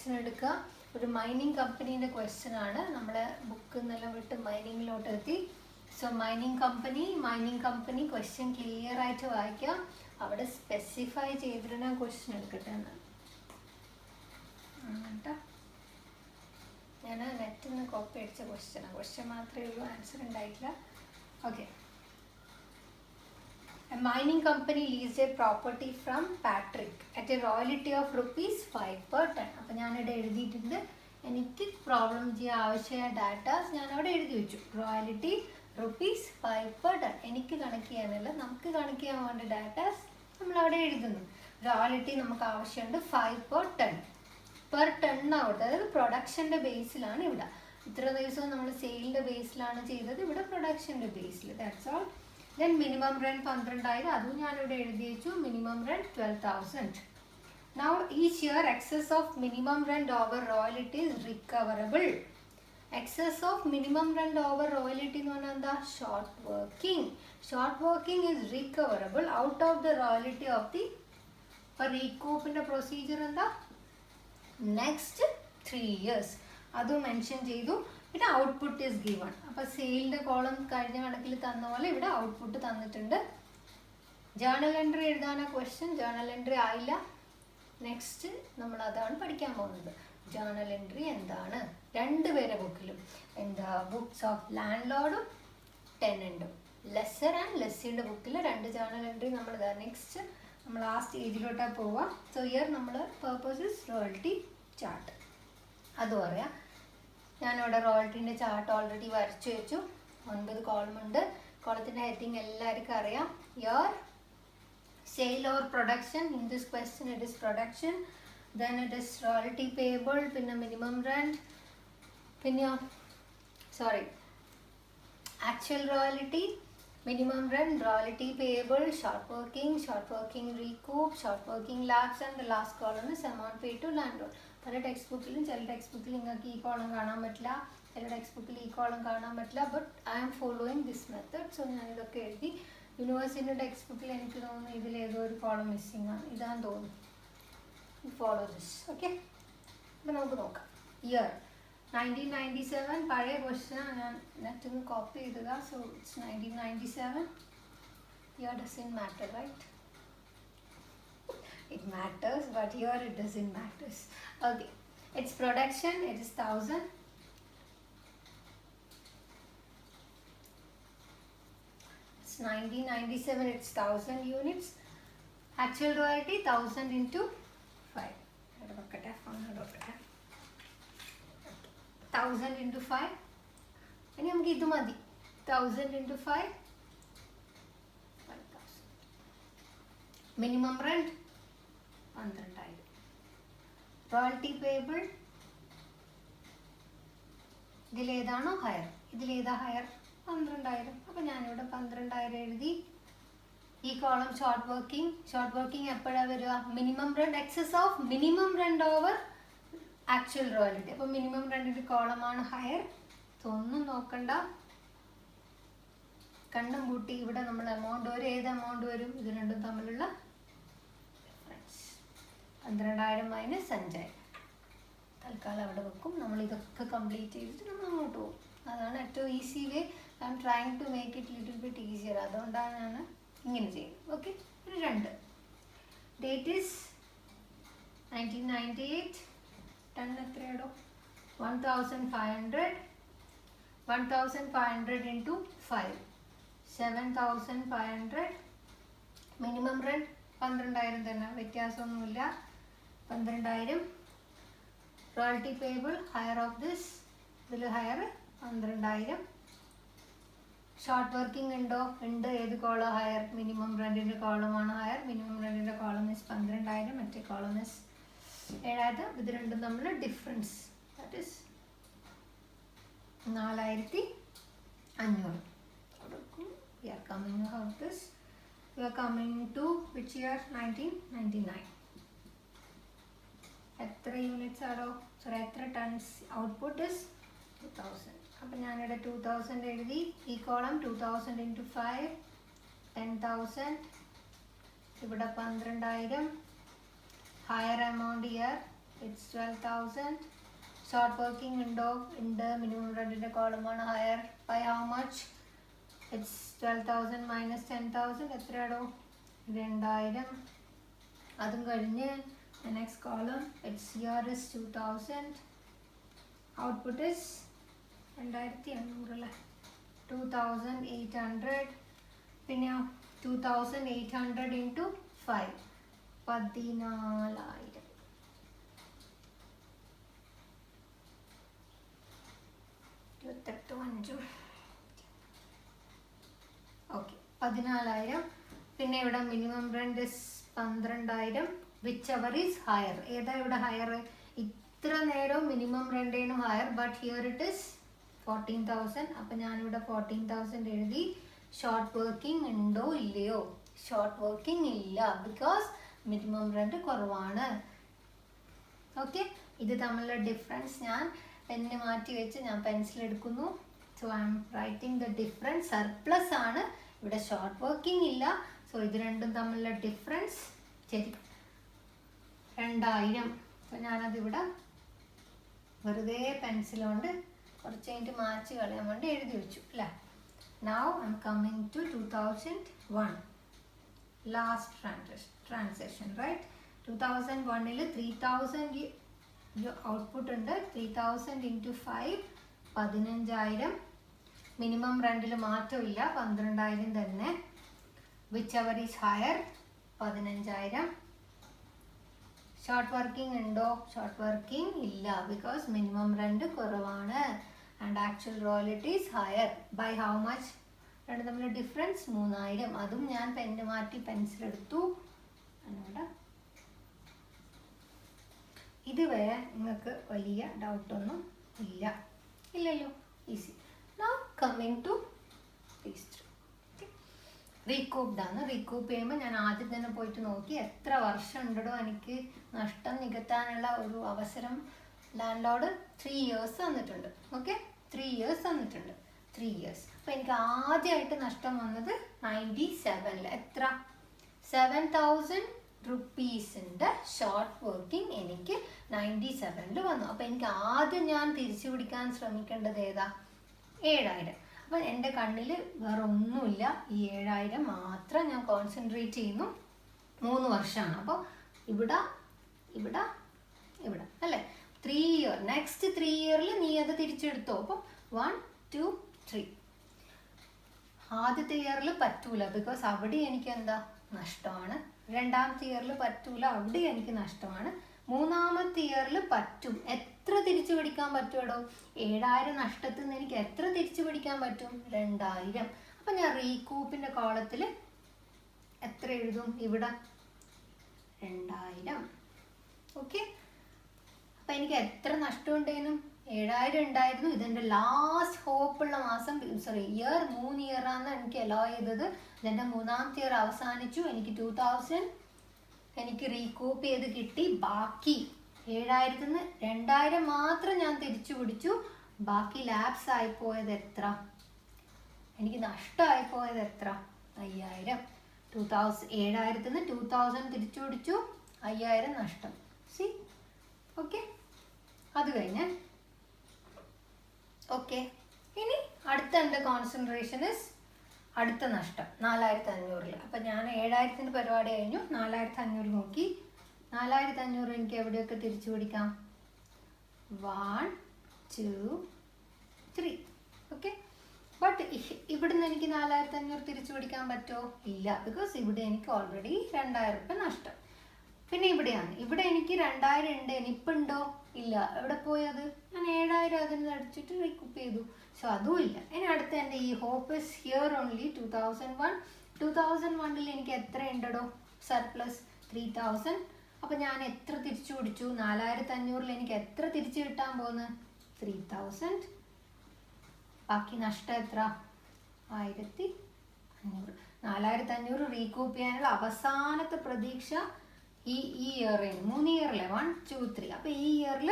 Question എടുക്കുക. ഒരു mining കമ്പനീൻ്റെ question ആണ്. നമ്മൾ ബുക്ക് നിന്നെല്ലാം വിട്ട് മൈനിങ്ങിലോട്ട് എത്തി. So mining company question clear ആയിട്ട് വായിക്കാം. അവിടെ സ്പെസിഫൈ ചെയ്തിരുന്ന ക്വസ്റ്റ്യൻ എടുക്കട്ടെ എന്ന് കേട്ടോ. ഞാൻ നെറ്റിൽ നിന്ന് കോപ്പി അടിച്ച ക്വസ്റ്റ്യൻ മാത്രമേ ഉള്ളൂ, ആൻസർ ഉണ്ടായിട്ടില്ല. Okay. A mining company leased a property from Patrick at a royalty of ₹5 per ton. അപ്പോൾ ഞാനിവിടെ എഴുതിയിട്ടുണ്ട്. എനിക്ക് പ്രോബ്ലം ചെയ്യാൻ ആവശ്യമായ ഡാറ്റാസ് ഞാൻ അവിടെ എഴുതി വെച്ചു. റോയലിറ്റി ₹5 per ton. എനിക്ക് കണക്ട് ചെയ്യാനല്ല, നമുക്ക് കണക്ട് ചെയ്യാൻ വേണ്ട ഡാറ്റാസ് നമ്മളവിടെ എഴുതുന്നു. റോയലിറ്റി നമുക്ക് ആവശ്യമുണ്ട് 5 per ton. പെർ ടണ്ണാണ് കൊടുത്തത്. അതായത് പ്രൊഡക്ഷൻ്റെ ബേസിലാണ് ഇവിടെ. ഇത്ര ദിവസവും നമ്മൾ സെയിലിൻ്റെ ബേസിലാണ് ചെയ്തത്, ഇവിടെ പ്രൊഡക്ഷൻ്റെ ബേസിൽ. That's all. Then minimum rent 12,000, അതും ഞാനിവിടെ എഴുതി വെച്ചു. Minimum rent 12,000. Now each year excess of minimum rent over royalty is recoverable. Excess of minimum rent over royalty എന്ന് പറഞ്ഞാൽ എന്താ? Short working is recoverable out of the royalty of the. അപ്പോൾ റീകൂപ്പിൻ്റെ procedure എന്താ? Next 3 years. അതും mention ചെയ്തു. പിന്നെ output is given. അപ്പോൾ സെയിലിൻ്റെ column കഴിഞ്ഞ കണക്കിൽ തന്ന പോലെ ഇവിടെ ഔട്ട്പുട്ട് തന്നിട്ടുണ്ട്. ജേർണൽ എൻട്രി എഴുതാനാ ക്വസ്റ്റ്യൻ. ജേർണൽ എൻട്രി ആയില്ല. നെക്സ്റ്റ് നമ്മൾ അതാണ് പഠിക്കാൻ പോകുന്നത്. ജേർണൽ എൻട്രി എന്താണ്? രണ്ടുപേരെ ബുക്കിലും എന്താ? ബുക്സ് ഓഫ് ലാൻഡ് ലോർഡും ടെനൻറ്റും, ലെസ്സർ ആൻഡ് ലെസ്സിയുടെ ബുക്കിൽ 2 ജേർണൽ എൻട്രി നമ്മൾ നെക്സ്റ്റ് നമ്മൾ ആ സ്റ്റേജിലോട്ടാണ് പോവുക. സോ ഇയർ നമ്മൾ പർപ്പസ് ഇസ് റോയൽറ്റി ചാർട്ട്. അത് പറയാം. ഞാനിവിടെ റോയൽറ്റീൻ്റെ ചാർട്ട് ഓൾറെഡി വരച്ചു വെച്ചു. 9 കോളമുണ്ട്. കോളത്തിൻ്റെ ഹെഡിങ് എല്ലാവർക്കും അറിയാം. Your sale or production. In this question it is production. Then it is royalty payable. പിന്നെ മിനിമം റെൻറ്റ്. പിന്നെ actual royalty, minimum rent, royalty payable, short working recoup, short working lapse and the last column is amount pay to landlord. പല text ബുക്കിലും ചില text ബുക്കിൽ നിങ്ങൾക്ക് ഈ column കാണാൻ പറ്റില്ല, ചില ടെക്സ്റ്റ് ബുക്കിൽ ഈ കോളം കാണാൻ പറ്റില്ല. But I am following this method. So ഞാനിതൊക്കെ എഴുതി. യൂണിവേഴ്സിറ്റിൻ്റെ ടെക്സ്റ്റ് ബുക്കിൽ എനിക്ക് തോന്നുന്നു ഇതിലേതോ ഒരു കോളം മിസ്സിംഗ് ആണ്. ഇതാന്ന് തോന്നുന്നു. Follow this. ഓക്കെ. അപ്പോൾ നമുക്ക് നോക്കാം. ഇയർ 1997. പഴയ ക്വസ്റ്റ്യനാണ്, ഞാൻ നെറ്റിൽ നിന്ന് കോപ്പി ചെയ്തതാ. So it's 1997. Year doesn't matter, right? It matters, but here it doesn't matter. Okay, its production, it is 1000. It's 1997. It's 1000 units. Actual royalty 1000 into 5. 1000 into 5. ഇനി നമുക്ക് ഇത് മതി. 1000 into 5. 5000. Minimum rent 12,000. Royalty payable ഇതിലേതാണോ higher? ഇതിലേതാ higher? 12,000. അപ്പോൾ ഞാനിവിടെ 12,000 എഴുതി. ഈ കോളം ഷോർട്ട് വർക്കിംഗ് എപ്പോഴാണ് വരിക? Minimum rent, excess of minimum rent over actual royalty. അപ്പോൾ മിനിമം റെൻറ്റിൻ്റെ കോളമാണ് ഹയർ. ഒന്നും നോക്കണ്ട, കണ്ണും പൂട്ടി ഇവിടെ നമ്മൾ എമൗണ്ട് വരും. ഏത് എമൗണ്ട് വരും? ഇത് രണ്ടും തമ്മിലുള്ള 12,000 മൈനസ് 5,000. തൽക്കാലം അവിടെ വെക്കും. നമ്മൾ ഇതൊക്കെ കംപ്ലീറ്റ് ചെയ്തിട്ട് നമ്മൾ അങ്ങോട്ട് പോകും. അതാണ് ഏറ്റവും easy way. I'm trying to make it little bit easier. അതുകൊണ്ടാണ് ഞാൻ ഇങ്ങനെ ചെയ്യുന്നത്. ഓക്കെ. ഒരു 2. Date is 1998. ടൺ എത്രയാടോ? 1,500. 1,500 into 5. 7,500. മിനിമം റെൻറ്റ് 12,000 തന്നെ, വ്യത്യാസമൊന്നുമില്ല. 12,000. Royalty payable higher of this, ഇതിൽ ഹയർ 12,000. ഷോർട്ട് വർക്കിംഗ് ഉണ്ടോ? ഉണ്ട്. ഏത് കോളം ഹയർ? മിനിമം റെൻറ്റിൻ്റെ കോളമാണ് ഹയർ. മിനിമം റെൻറ്റിൻ്റെ കോളം ഇസ് 12,000. മറ്റേ കോളം ഇസ് 7,000. ഇത് രണ്ടും തമ്മിൽ difference, that is 4,500. We are coming out this. We are coming to which year? 1999. എത്ര യൂണിറ്റ്സ് ആണോ? സോറി, എത്ര ടൺസ്? Output is 2000. അപ്പം ഞാനിവിടെ 2000 എഴുതി. ഈ കോളം 2000 into 5, 10,000. ഇവിടെ 12,000. Higher amount year it's 12,000. Short working window in the minimum rent in the column on higher by how much? It's 12,000 minus 10,000. എത്രയാടോ? 2000. അതും കഴിഞ്ഞ് the next column, its here is 2,000. Output is 2,500 2,800. പിന്നെ 2,800 into 5 14,000. Okay 14,000. പിന്നെ ഇവിടെ minimum rent 12,000. Whichever is higher. ഏതാ ഇവിടെ higher? ഇത്ര നേരം minimum റെന്റേനു higher, but here it is 14,000. അപ്പം ഞാനിവിടെ 14,000 എഴുതി. ഷോർട്ട് വർക്കിംഗ് ഉണ്ടോ ഇല്ലയോ? ഷോർട്ട് വർക്കിംഗ് ഇല്ല, ബിക്കോസ് മിനിമം റെന്റ് കുറവാണ്. ഓക്കെ, ഇത് തമ്മിലുള്ള ഡിഫറൻസ് ഞാൻ പെന്ന് മാറ്റി വെച്ച് ഞാൻ പെൻസിൽ എടുക്കുന്നു. So I M writing the difference. Surplus ആണ്, ഇവിടെ ഷോർട്ട് വർക്കിംഗ് ഇല്ല. സോ ഇത് രണ്ടും തമ്മിലുള്ള ഡിഫറൻസ് ശരി 2,000. അപ്പോൾ ഞാനതിവിടെ വെറുതെ പെൻസിൽ കൊണ്ട് കുറച്ച് കഴിഞ്ഞിട്ട് മാച്ച് കളയാൻ വേണ്ടി എഴുതി വെച്ചു അല്ലേ. Now I am coming to 2001 last transaction right. 2001 3,000 output ഉണ്ട്. 3,000 into 5 15,000. മിനിമം റെന്റിൽ മാറ്റമില്ല, 12,000 തന്നെ. Whichever is higher 15,000. Short working ഉണ്ടോ? ഷോർട്ട് വർക്കിംഗ് ഇല്ല, ബിക്കോസ് മിനിമം റെന്റ് കുറവാണ്. And actual royalty is higher by how much? രണ്ട് തമ്മിലുള്ള ഡിഫറൻസ് 3,000. അതും ഞാൻ പെന്ന് മാറ്റി പെൻസിൽ എടുത്തു. ഇവിടെ ഇതുവരെ നിങ്ങൾക്ക് വലിയ ഡൗട്ടൊന്നും ഇല്ലല്ലോ. Easy. Now coming to these three. Recouped ആണ്. റീകൂപ്പ് ചെയ്യുമ്പോൾ ഞാൻ ആദ്യം തന്നെ പോയിട്ട് നോക്കി എത്ര വർഷം ഉണ്ടോ എനിക്ക് നഷ്ടം നികത്താനുള്ള ഒരു അവസരം. ലാൻഡ് ലോർഡ് 3 years തന്നിട്ടുണ്ട്. ഓക്കെ, 3 years തന്നിട്ടുണ്ട്. 3 years. അപ്പോൾ എനിക്ക് ആദ്യമായിട്ട് നഷ്ടം വന്നത് 97. എത്ര? 7,000 റുപ്പീസിൻ്റെ ഷോർട്ട് വർക്കിംഗ് എനിക്ക് 97 വന്നു. അപ്പോൾ എനിക്ക് ആദ്യം ഞാൻ തിരിച്ചു പിടിക്കാൻ ശ്രമിക്കേണ്ടത് ഏതാ? 7,000. അപ്പം എൻ്റെ കണ്ണിൽ വേറെ ഒന്നുമില്ല, ഈ 7,000 മാത്രം ഞാൻ കോൺസെൻട്രേറ്റ് ചെയ്യുന്നു. 3 വർഷമാണ്. അപ്പോൾ ഇവിടെ അല്ലേ 3 year. നെക്സ്റ്റ് 3 yearൽ നീ അത് തിരിച്ചെടുത്തോ. അപ്പോൾ 1 2 3. ആദ്യത്തെ ഇയറിൽ പറ്റൂല, ബിക്കോസ് അവിടെ എനിക്ക് എന്താ നഷ്ടമാണ്. രണ്ടാമത്തെ ഇയറിൽ പറ്റൂല, അവിടെ എനിക്ക് നഷ്ടമാണ്. മൂന്നാമത്തെ ഇയറിൽ പറ്റും. എത്ര തിരിച്ചു പിടിക്കാൻ പറ്റുമോ? 7,000 നഷ്ടത്തിൽ നിന്ന് എനിക്ക് എത്ര തിരിച്ചു പിടിക്കാൻ പറ്റും? 2,000. അപ്പം ഞാൻ റീകൂപ്പിൻ്റെ കോളത്തിൽ എത്ര എഴുതും? ഇവിടെ 2,000. ഓക്കെ, അപ്പം എനിക്ക് എത്ര നഷ്ടം ഉണ്ടേനും? 7,000 ഉണ്ടായിരുന്നു. ഇതെൻ്റെ ലാസ്റ്റ് ഹോപ്പുള്ള മാസം, ഇയർ 3 ഇയറാണ് എനിക്ക് അലോ ചെയ്തത്. ഇതെൻ്റെ 3ാമത്തെ ഇയർ അവസാനിച്ചു. എനിക്ക് 2,000 എനിക്ക് റീകൂപ്പ് ചെയ്ത് കിട്ടി. ബാക്കി 7,000 നിന്ന് 2,000 മാത്രം ഞാൻ തിരിച്ചു പിടിച്ചു. ബാക്കി ലാപ്സ് ആയിപ്പോയത് എത്ര? എനിക്ക് നഷ്ടമായിപ്പോയത് എത്ര? 5,000. 7,000 നിന്ന് 2,000 തിരിച്ചു പിടിച്ചു, 5,000 നഷ്ടം. സി ഓക്കെ, അത് കഴിഞ്ഞ് ഓക്കെ. ഇനി അടുത്ത എൻ്റെ കോൺസെൻട്രേഷൻ ഇസ് അടുത്ത നഷ്ടം 4,500. അപ്പം ഞാൻ 7,000 പരിപാടി കഴിഞ്ഞു. 4,500 നോക്കി. 4,500 എനിക്ക് എവിടെയൊക്കെ തിരിച്ചു പിടിക്കാം? 1 2 3. ഓക്കെ, ബട്ട് ഇവിടുന്ന് എനിക്ക് 4,500 തിരിച്ചു പിടിക്കാൻ പറ്റുമോ? ഇല്ല, ബിക്കോസ് ഇവിടെ എനിക്ക് ഓൾറെഡി 2,000 രൂപ നഷ്ടം. പിന്നെ ഇവിടെയാണ്, ഇവിടെ എനിക്ക് 2,000 ഉണ്ട്. ഇനിയിപ്പോൾ ഉണ്ടോ? ഇല്ല. എവിടെ പോയത്? ഞാൻ 7,000 അതിന് അടിച്ചിട്ട് റീകൂപ്പ് ചെയ്തു. സോ അതും ഇല്ല. ഇനി അടുത്ത എൻ്റെ ഈ ഹോപ്പ് ഇസ് ഹിയർ ഓൺലി 2001. 2001 എനിക്ക് എത്ര ഉണ്ടോ സർപ്ലസ്? 3,000. അപ്പം ഞാൻ എത്ര തിരിച്ചു പിടിച്ചു? 4,500 എനിക്ക് എത്ര തിരിച്ചു കിട്ടാൻ പോകുന്നത്? 3,000. ബാക്കി നഷ്ടം എത്ര? 1,500. 4,500 റീകൂപ്പ് ചെയ്യാനുള്ള അവസാനത്തെ പ്രതീക്ഷ ഈ ഇയറിന് 3 ഇയറിലെ 1 2 3. അപ്പോൾ ഈ ഇയറിൽ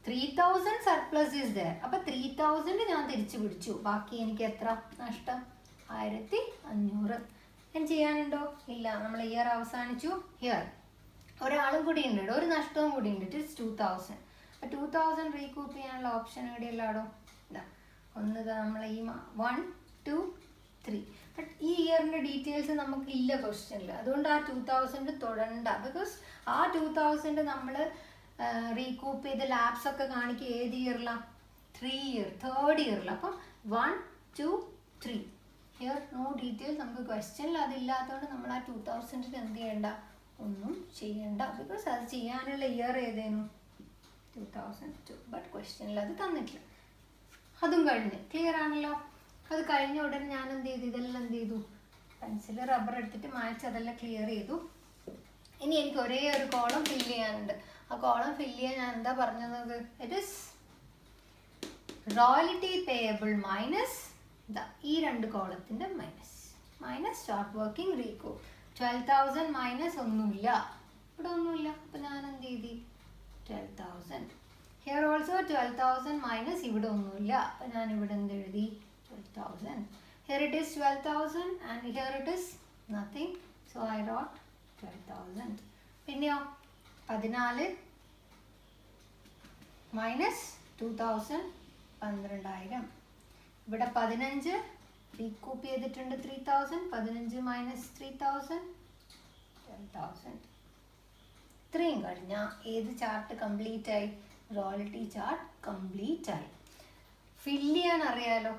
3,000 സർപ്ലസ് ഈസ് ദയർ. അപ്പോൾ 3,000 ഞാൻ തിരിച്ചു പിടിച്ചു. ബാക്കി എനിക്ക് എത്ര നഷ്ടം? 1,500. ഞാൻ ചെയ്യാനുണ്ടോ? ഇല്ല. നമ്മൾ ഇയർ അവസാനിച്ചു. ഹിയർ ഒരാളും കൂടി ഉണ്ട്, ഒരു നഷ്ടവും കൂടി ഉണ്ട്. It is 2000. അപ്പോൾ 2000 റീകൂപ്പ് ചെയ്യാനുള്ള ഓപ്ഷൻ എവിടെയല്ലാടോ? ഇതാ ഒന്ന് നമ്മൾ ഈ 1 2 3. ബട്ട് ഈ ഇയറിൻ്റെ ഡീറ്റെയിൽസ് നമുക്കില്ല ക്വസ്റ്റ്യനിൽ, അതുകൊണ്ട് ആ 2000 തൊടണ്ട. ബിക്കോസ് ആ 2000 നമ്മൾ റീകൂപ്പ് ചെയ്ത് ലാബ്സ് ഒക്കെ കാണിക്കുക ഏത് ഇയറിലാണ്? 3 ഇയർ, 3rd ഇയറിൽ. അപ്പം 1 2 3 ഹിയർ നോ ഡീറ്റെയിൽസ്. നമുക്ക് ക്വസ്റ്റ്യനിൽ അതില്ലാത്തതുകൊണ്ട് നമ്മൾ ആ 2000 എന്ത് ചെയ്യണ്ട, ഒന്നും ചെയ്യണ്ട. ബിക്കോസ് അത് ചെയ്യാനുള്ള ഇയർ ഏതേനു? 2002. ബട്ട് ക്വസ്റ്റ്യനിൽ അത് തന്നിട്ടില്ല. അതും കഴിഞ്ഞ് ക്ലിയർ ആണല്ലോ. അത് കഴിഞ്ഞ ഉടനെ ഞാൻ എന്ത് ചെയ്തു, ഇതെല്ലാം എന്ത് ചെയ്തു, പെൻസിൽ റബ്ബർ എടുത്തിട്ട് മായ്ച്ച് അതെല്ലാം ക്ലിയർ ചെയ്തു. ഇനി എനിക്ക് ഒരേ ഒരു കോളം ഫില്ല് ചെയ്യാനുണ്ട്. ആ കോളം ഫില്ല് ചെയ്യാൻ ഞാൻ എന്താ പറഞ്ഞത്? It is royalty payable minus ഈ രണ്ട് കോളത്തിൻ്റെ മൈനസ് ഷോർട്ട് വർക്കിംഗ് റീകോ. 12,000 മൈനസ് ഒന്നുമില്ല, ഇവിടെ ഒന്നുമില്ല. അപ്പം ഞാൻ എന്ത് ചെയ്തി? 12,000. ഹിയർ ഓൾസോ 12,000 മൈനസ് ഇവിടെ ഒന്നുമില്ല. അപ്പം ഞാൻ ഇവിടെ എന്ത് എഴുതി? 12,000. Here it is 12,000 and here it is nothing. So I rote 12,000. പിന്നെയോ 14 മൈനസ് 2,000 12,000. ഇവിടെ 15 റീകൂപ്പ് ചെയ്തിട്ടുണ്ട് 3,000. 15 മൈനസ് 3,000 12,000. ഇത്രയും കഴിഞ്ഞാൽ ഏത് ചാർട്ട് കംപ്ലീറ്റ് ആയി? റോയൽറ്റി ചാർട്ട് കംപ്ലീറ്റ് ആയി. ഫില്ല് ചെയ്യാൻ അറിയാലോ.